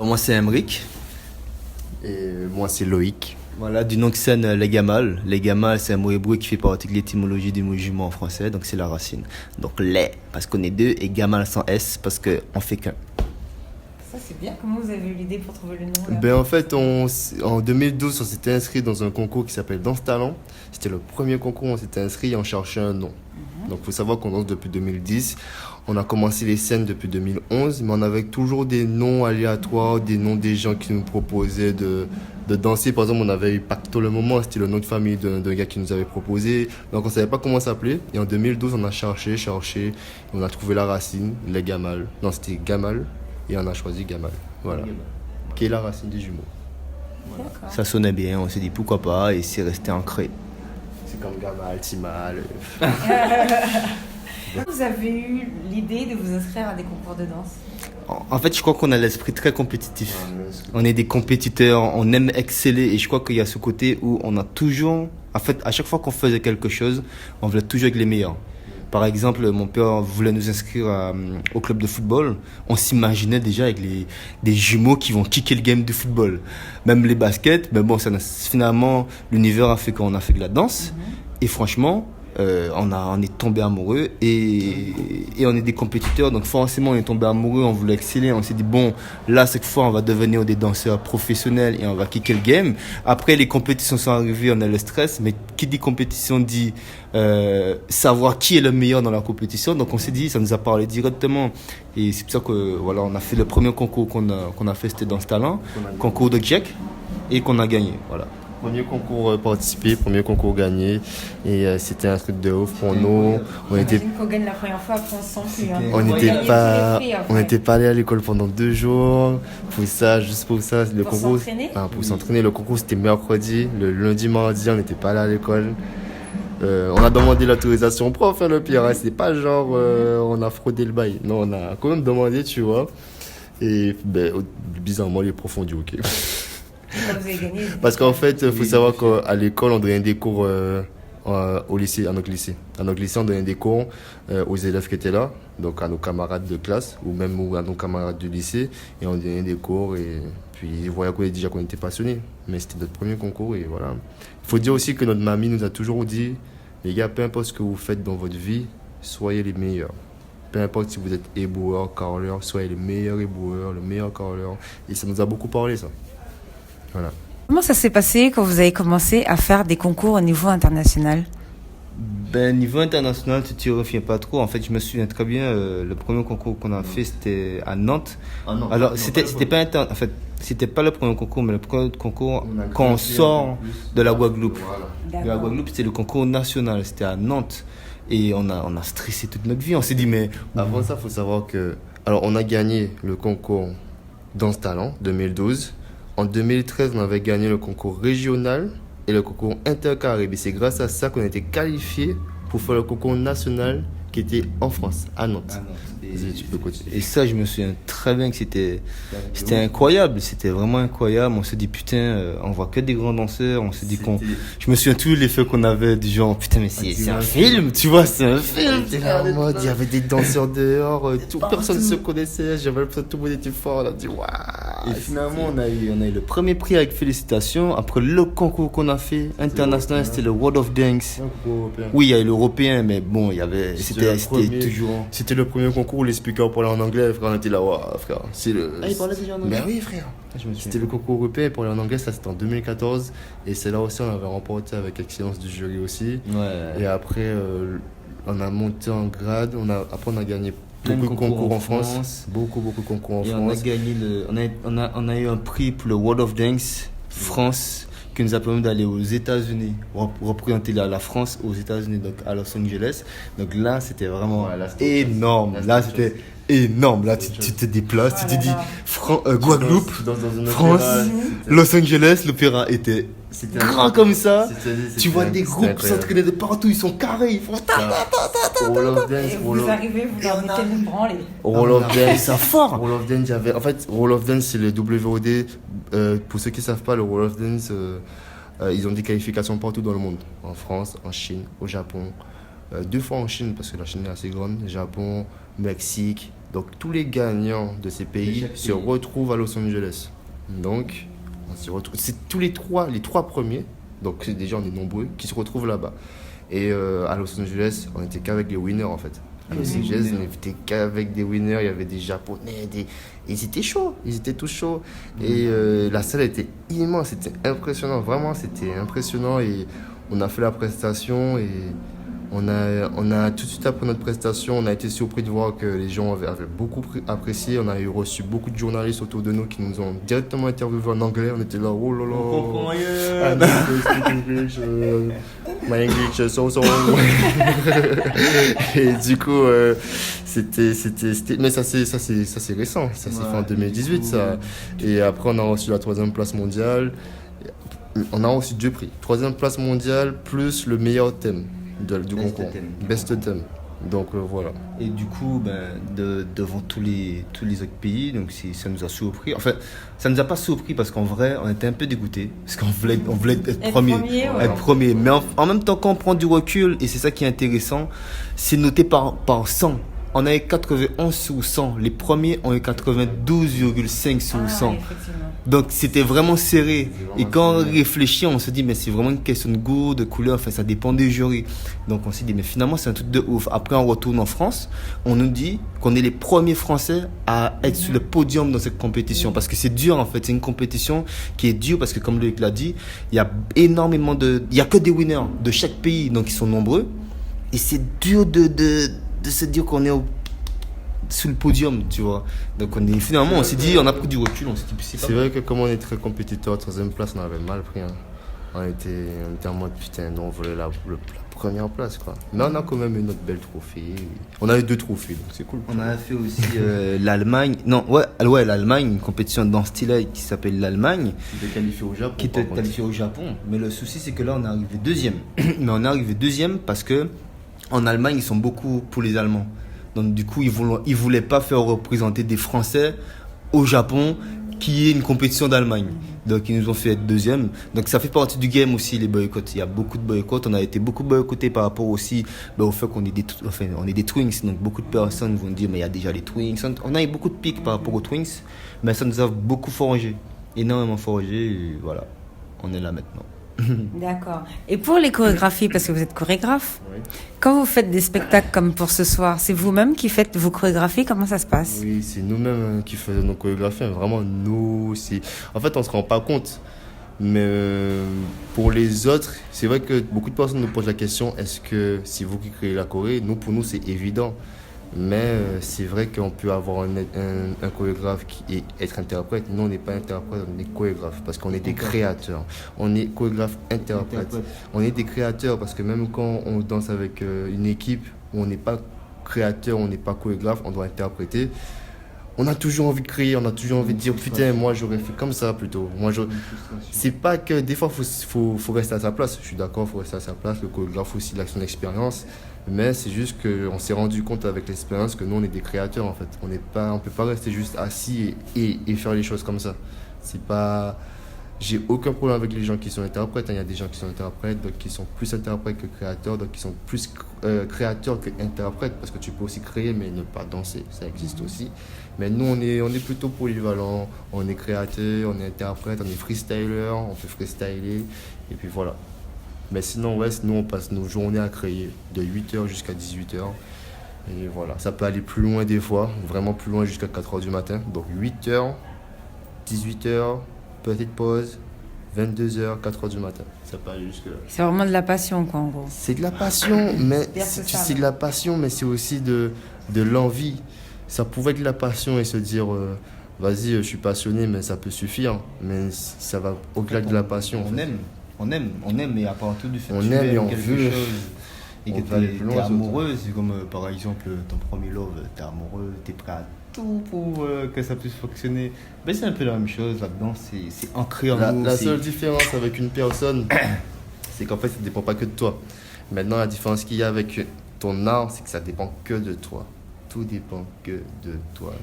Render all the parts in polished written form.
Moi, c'est Emric. Et moi, c'est Loïc. Voilà, du nom de scène les gamals. Les gamals, c'est un mot hébreu qui fait partie de l'étymologie du mot jumeau en français, donc c'est la racine. Donc les, parce qu'on est deux, et gamal sans S, parce qu'on fait qu'un. Ça, c'est bien. Comment vous avez eu l'idée pour trouver le nom là Ben, en fait, en 2012, on s'était inscrit dans un concours qui s'appelle Danse Talent. C'était le premier concours où on s'était inscrit et on cherchait un nom. Donc, il faut savoir qu'on danse depuis 2010. On a commencé les scènes depuis 2011, mais on avait toujours des noms aléatoires, des noms des gens qui nous proposaient de danser. Par exemple, on avait eu Pacto le Moment, c'était le nom de famille d'un gars qui nous avait proposé. Donc, on ne savait pas comment s'appeler. Et en 2012, on a cherché, et on a trouvé la racine, les Gamal. Non, c'était Gamal, et on a choisi Gamal. Voilà. Qui est la racine des jumeaux. D'accord. Ça sonnait bien, on s'est dit pourquoi pas, et c'est resté ancré. C'est comme Gamal, Timal. Vous avez eu l'idée de vous inscrire à des concours de danse? En fait, je crois qu'on a l'esprit très compétitif. On est des compétiteurs, on aime exceller, et je crois qu'il y a ce côté où on a toujours, en fait, à chaque fois qu'on faisait quelque chose, on voulait toujours être les meilleurs. Par exemple, mon père voulait nous inscrire au club de football. On s'imaginait déjà avec des jumeaux qui vont kicker le game du football. Même les baskets, mais bon, finalement, l'univers a fait qu'on a fait de la danse. Et franchement, on est tombé amoureux et on est des compétiteurs. Donc forcément, on est tombé amoureux, on voulait exceller. On s'est dit, bon, là, cette fois, on va devenir des danseurs professionnels et on va kicker le game. Après, les compétitions sont arrivées, on a le stress. Mais qui dit compétition dit savoir qui est le meilleur dans la compétition. Donc on s'est dit, ça nous a parlé directement. Et c'est pour ça que voilà, on a fait le premier concours qu'on a fait, c'était Danse Talent, concours de Jack, et qu'on a gagné. Voilà. Premier concours participé, premier concours gagné. Et c'était un truc de ouf pour nous. J'imagine qu'on gagne la première fois, après on se sent plus. Hein. On n'était pas allé à l'école pendant 2 jours. Juste pour ça, le Pour concours. s'entraîner Pour s'entraîner. Le concours c'était mercredi. Le lundi, mardi, on n'était pas allé à l'école. On a demandé l'autorisation au prof, le pire. Hein. C'est pas genre on a fraudé le bail. Non, on a quand même demandé, tu vois. Et bizarrement, les profs ont dit ok. Quand vous avez gagné, Parce qu'en fait, il faut savoir qu'à l'école, on donnait des cours au lycée, à notre lycée. À notre lycée, on donnait des cours aux élèves qui étaient là, donc à nos camarades de classe ou même à nos camarades du lycée. Et on donnait des cours et puis ils voyaient déjà qu'on était passionnés. Mais c'était notre premier concours et voilà. Il faut dire aussi que notre mamie nous a toujours dit, les gars, peu importe ce que vous faites dans votre vie, soyez les meilleurs. Peu importe si vous êtes éboueur, carreleur, soyez les meilleurs éboueurs, le meilleur carreleur. Et ça nous a beaucoup parlé, ça. Voilà. comment ça s'est passé quand vous avez commencé à faire des concours au niveau international? Niveau international, tu t'y reviens pas trop. En fait, je me souviens très bien, le premier concours qu'on a fait, c'était à Nantes. Alors, c'était pas le premier concours, mais le premier concours quand on sort de la Guadeloupe. Voilà. De la Guadeloupe, c'était le concours national, c'était à Nantes. Et on a stressé toute notre vie. On s'est dit, mais Avant ça, il faut savoir que. Alors, on a gagné le concours Danse Talent 2012. En 2013, on avait gagné le concours régional et le concours intercarib. Et c'est grâce à ça qu'on a été qualifiés pour faire le concours national qui était en France, à Nantes. Tu peux continuer. Et ça, je me souviens très bien que c'était incroyable. C'était vraiment incroyable. On s'est dit, putain, on voit que des grands danseurs. On s'est dit je me souviens tous les faits qu'on avait du genre, putain, mais c'est un film, tu vois, c'est un film. C'était là en mode, il y avait des danseurs dehors, personne ne se connaissait. J'avais l'impression que tout le monde était fort. On a dit, waouh. Et finalement, on a eu le premier prix avec félicitations. Après le concours qu'on a fait international, c'était le World of Dance. Oui, il y a eu l'européen, mais bon, il y avait, c'était toujours. C'était le premier concours où les speakers parlaient en anglais, frère. On était là, waouh, frère. ils parlaient déjà en anglais. Ben oui, frère. C'était le concours européen pour aller en anglais, ça c'était en 2014. Et c'est là aussi on avait remporté avec excellence du jury aussi. Ouais. Et après, on a monté en grade. Après, on a gagné Plein de beaucoup de concours en France. France. Beaucoup de concours en Et France. on a gagné on a eu un prix pour le World of Dance France qui nous a permis d'aller aux États-Unis, représenter la France aux États-Unis, donc à Los Angeles. Donc là, c'était vraiment énorme. Là, c'était énorme. Là, tu te déplaces, tu te dis Guadeloupe, France, Los Angeles, l'opéra était grand comme ça. Tu vois des groupes s'entraîner de partout, ils sont carrés, ils font World of Dance, Et vous arrivez, vous leur mettez une branlée. World of Dance, ça fort. World of Dance, en fait, World of Dance, c'est le WOD. Pour ceux qui ne savent pas, le World of Dance, ils ont des qualifications partout dans le monde. En France, en Chine, au Japon. 2 fois en Chine, parce que la Chine est assez grande. Japon, Mexique, Donc tous les gagnants de ces pays chaque se pays. retrouvent à Los Angeles. Donc on se retrouve. C'est tous les trois premiers. Donc c'est déjà on est nombreux qui se retrouvent là-bas. Et à Los Angeles, on était qu'avec les winners en fait. À Los Angeles, on était qu'avec des winners. Il y avait des Japonais, ils étaient chauds, ils étaient tous chauds. Et la salle était immense, c'était impressionnant, vraiment c'était impressionnant. Et on a fait la prestation et on a tout de suite après notre prestation, on a été surpris de voir que les gens avaient beaucoup apprécié. On a reçu beaucoup de journalistes autour de nous qui nous ont directement interviewés en anglais. On était là, oh là là. On comprend rien. I need to speak English, my English is so. Et du coup, c'était. Mais ça c'est récent. Ça s'est fait en 2018, ça. Et après, on a reçu la 3e place mondiale. On a reçu 2 prix. 3e place mondiale plus le meilleur thème du Best concours. thème. Best thème. Donc voilà. Et du coup, devant tous les autres pays, donc ça nous a surpris. Enfin, ça nous a pas surpris parce qu'en vrai, on était un peu dégoûtés. Parce qu'on voulait être premier. ouais. Être premier. Mais en même temps, quand on prend du recul, et c'est ça qui est intéressant, c'est noté par 100. On a eu 91 sur 100. Les premiers ont eu 92,5 sur 100. Donc c'était vraiment serré. Et quand on réfléchit, on se dit, mais c'est vraiment une question de goût, de couleur, enfin ça dépend des jurys. Donc on s'est dit, mais finalement c'est un truc de ouf. Après on retourne en France, on nous dit qu'on est les premiers Français à être sur le podium dans cette compétition. Parce que c'est dur en fait, c'est une compétition qui est dure parce que comme Loïc l'a dit, il y a énormément il y a que des winners de chaque pays, donc ils sont nombreux. Et c'est dur de se dire qu'on est sous le podium, tu vois. Donc finalement on s'est dit, on a pris du recul, on s'est dit c'est vrai que comme on est très compétiteur, 3e place, on avait mal pris. Hein. On était en mode putain, nous on voulait la première place quoi. Mais on a quand même eu notre belle trophée. On a eu 2 trophées, donc c'est cool. On a fait aussi l'Allemagne. Non, ouais, l'Allemagne, une compétition dans ce style-là qui s'appelle l'Allemagne. Qui était qualifié au Japon. Qui était qualifié au Japon. Mais le souci, c'est que là, on est arrivé 2e. Mais on est arrivé 2e parce que en Allemagne, ils sont beaucoup pour les Allemands. Donc du coup, ils voulaient pas faire représenter des Français au Japon qui est une compétition d'Allemagne. Donc ils nous ont fait être 2e. Donc ça fait partie du game aussi, les boycotts. Il y a beaucoup de boycotts. On a été beaucoup boycottés par rapport aussi au fait qu'on est des Twinks. Donc beaucoup de personnes vont dire mais il y a déjà les Twinks. On a eu beaucoup de pics par rapport aux Twinks, mais ça nous a beaucoup forgé, énormément forgé. Et voilà, on est là maintenant. D'accord. Et pour les chorégraphies, parce que vous êtes chorégraphe, Oui. quand vous faites des spectacles comme pour ce soir, c'est vous-même qui faites vos chorégraphies? Comment ça se passe? Oui, c'est nous-mêmes qui faisons nos chorégraphies. Vraiment, nous, en fait, on se rend pas compte. Mais pour les autres, c'est vrai que beaucoup de personnes nous posent la question, est-ce que c'est vous qui créez la choré? Pour nous, c'est évident. Mais c'est vrai qu'on peut avoir un chorégraphe qui être interprète. Nous, on n'est pas interprète, on est chorégraphe parce qu'on est des créateurs. On est chorégraphe interprète. On est des créateurs parce que même quand on danse avec une équipe où on n'est pas créateur, on n'est pas chorégraphe, on doit interpréter. On a toujours envie de créer, on a toujours envie de dire putain, moi j'aurais fait comme ça plutôt. C'est pas que des fois faut rester à sa place. Je suis d'accord, faut rester à sa place. Le chorégraphe aussi, il a son expérience. Mais c'est juste qu'on s'est rendu compte avec l'expérience que nous on est des créateurs en fait. On peut pas rester juste assis et faire les choses comme ça. J'ai aucun problème avec les gens qui sont interprètes. Il y a des gens qui sont interprètes, d'autres qui sont plus interprètes que créateurs, d'autres qui sont plus créateurs que interprètes parce que tu peux aussi créer mais ne pas danser, ça existe aussi. Mais nous on est plutôt polyvalent, on est créateur, on est interprète, on est freestyler, on peut freestyler et puis voilà. Mais sinon, nous on passe nos journées à créer de 8h jusqu'à 18h. Et voilà, ça peut aller plus loin des fois, vraiment plus loin jusqu'à 4h du matin. Donc 8h, 18h, petite pause, 22h, 4h du matin. Ça peut aller jusque là. C'est vraiment de la passion, quoi, en gros. C'est de la passion, mais C'est de la passion, mais c'est aussi de l'envie. Ça pouvait être de la passion et se dire, vas-y, je suis passionné, mais ça peut suffire. Mais ça va au-delà de la passion. On aime, mais à partir du fait on que tu aime et aimes on quelque veut. chose et que On va aller tu plus es loin, amoureux, c'est comme par exemple ton premier love, tu es amoureux, tu es prêt à tout pour que ça puisse fonctionner. Mais c'est un peu la même chose là-dedans, c'est ancré en nous. La seule différence avec une personne, c'est qu'en fait, ça ne dépend pas que de toi. Maintenant, la différence qu'il y a avec ton art, c'est que ça dépend que de toi. Tout dépend que de toi.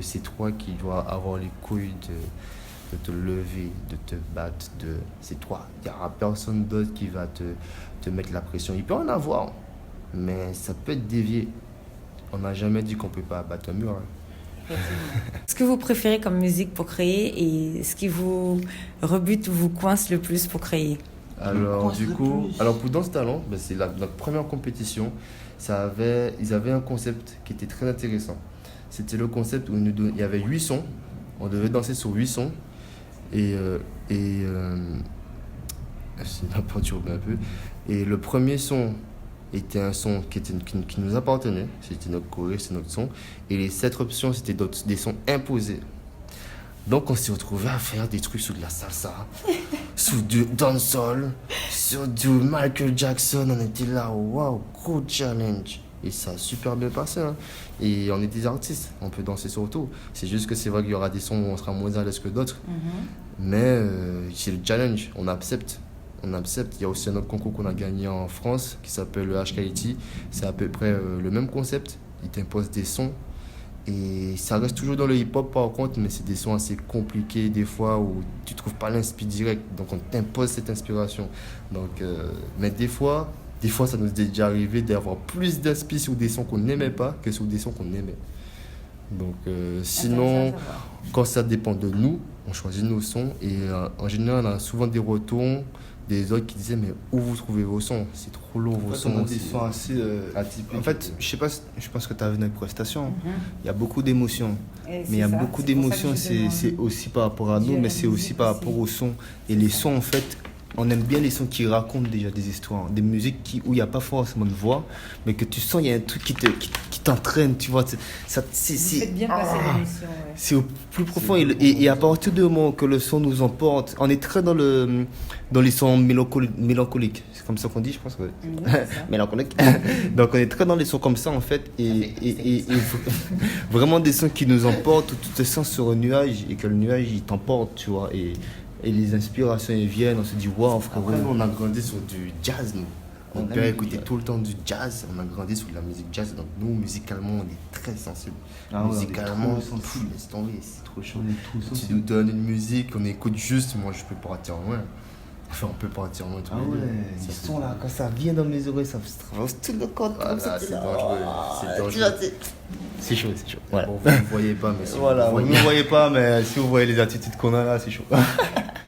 C'est toi qui dois avoir les couilles de te lever, de te battre. C'est toi. Il n'y aura personne d'autre qui va te mettre la pression. Il peut en avoir, mais ça peut être dévié. On n'a jamais dit qu'on ne peut pas abattre un mur. Hein. Ce que vous préférez comme musique pour créer et ce qui vous rebute ou vous coince le plus pour créer? Alors pour Danse Talent, ben, c'est notre première compétition. Ils avaient un concept qui était très intéressant. C'était le concept où il y avait 8 sons. On devait danser sur 8 sons. Ça m'a perturbé un peu. Et le premier son était un son qui nous appartenait. C'était notre choré, c'était notre son. Et les 7 options, c'était des sons imposés. Donc on s'est retrouvés à faire des trucs sur de la salsa, sur du dancehall, sur du Michael Jackson. On était là, waouh, gros challenge. Et ça a super bien passé. Hein. Et on est des artistes, on peut danser sur tout. C'est juste que c'est vrai qu'il y aura des sons où on sera moins à l'aise que d'autres. Mais c'est le challenge, on accepte. On accepte. Il y a aussi un autre concours qu'on a gagné en France qui s'appelle le H-Quality. C'est à peu près le même concept. Il t'impose des sons. Et ça reste toujours dans le hip-hop par contre, mais c'est des sons assez compliqués des fois où tu ne trouves pas l'inspi direct. Donc on t'impose cette inspiration. Donc, mais des fois, ça nous est déjà arrivé d'avoir plus d'inspi sur des sons qu'on n'aimait pas que sur des sons qu'on aimait. Donc sinon, quand ça dépend de nous, on choisit nos sons. Et en général, on a souvent des retours des autres qui disaient mais où vous trouvez vos sons? C'est trop lourd vos sons. On a des sons assez atypiques. En fait, je pense que tu as vu notre prestation. Il y a beaucoup d'émotions. Mais il y a beaucoup d'émotions, c'est aussi par rapport à nous, mais c'est aussi par rapport aux sons. Et les sons, en fait, on aime bien les sons qui racontent déjà des histoires, des musiques où il n'y a pas forcément de voix, mais que tu sens il y a un truc qui t'entraîne, tu vois. C'est bien passer l'émission. Ouais. C'est au plus profond et à partir du moment que le son nous emporte, on est très dans les sons mélancoliques. C'est comme ça qu'on dit, je pense. Mélancolique. Donc on est très dans les sons comme ça en fait et vraiment des sons qui nous emportent où tu te sens sur un nuage et que le nuage il t'emporte, tu vois. Et les inspirations elles viennent, on se dit waouh frérot. Après, on a grandi sur du jazz, nous. Mon père écoutait tout le temps du jazz, on a grandi sur la musique jazz, donc nous, musicalement, on est très sensibles. Musicalement, laisse tomber, c'est trop chaud. Tu nous donnes une musique, on écoute juste, moi je peux partir loin. Enfin, on peut partir loin tous les deux. Ils sont là, quand ça vient dans mes oreilles, ça traverse tout le corps comme ça. C'est dangereux, c'est dangereux. C'est chaud, c'est chaud. Voilà. Bon, vous ne voyez pas, mais si vous ne voyez pas, mais si vous voyez les attitudes qu'on a là, c'est chaud.